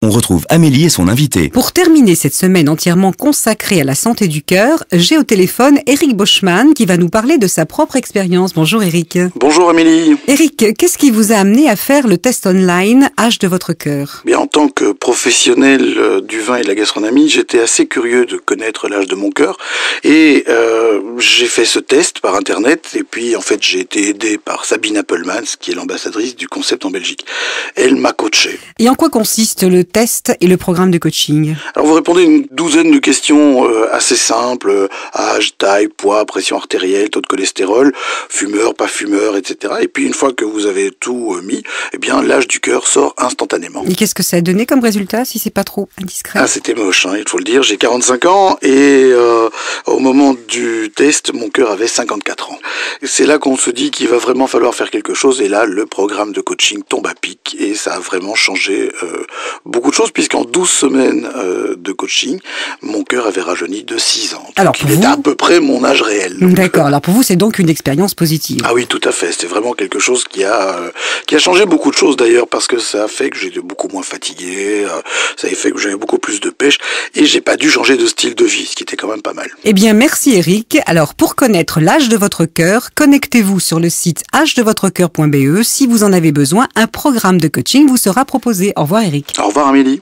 On retrouve Amélie et son invité. Pour terminer cette semaine entièrement consacrée à la santé du cœur, j'ai au téléphone Eric Boschman qui va nous parler de sa propre expérience. Bonjour Eric. Bonjour Amélie. Eric, qu'est-ce qui vous a amené à faire le test online Âge de votre cœur? Bien, en tant que professionnel du vin et de la gastronomie, j'étais assez curieux de connaître l'âge de mon cœur et j'ai fait ce test par internet et puis en fait j'ai été aidé par Sabine Appelmans qui est l'ambassadrice du concept en Belgique. Elle m'a coaché. Et en quoi consiste le test et le programme de coaching? Alors vous répondez à une douzaine de questions assez simples, âge, taille, poids, pression artérielle, taux de cholestérol, fumeur, pas fumeur, etc. Et puis une fois que vous avez tout mis, eh bien l'âge du cœur sort instantanément. Et qu'est-ce que ça a donné comme résultat si c'est pas trop indiscret? Ah, c'était moche, il faut le dire. J'ai 45 ans et au moment du test, mon cœur avait 54 ans. Et c'est là qu'on se dit qu'il va vraiment falloir faire quelque chose. Et là, le programme de coaching tombe à pic et ça a vraiment changé beaucoup de choses puisqu'en 12 semaines de coaching, mon cœur avait rajeuni de 6 ans. Alors, il était à peu près mon âge réel. D'accord. Alors pour vous, c'est donc une expérience positive. Ah oui, tout à fait. C'était vraiment quelque chose qui a changé beaucoup de choses d'ailleurs parce que ça a fait que j'étais beaucoup moins fatigué, ça a fait que j'avais beaucoup plus de pêche et j'ai pas dû changer de style de vie, ce qui était quand même pas mal. Eh bien, merci Eric. Alors, pour connaître l'âge de votre cœur, connectez-vous sur le site agedevotrecoeur.be. Si vous en avez besoin, un programme de coaching vous sera proposé. Au revoir Eric. Au revoir Amélie.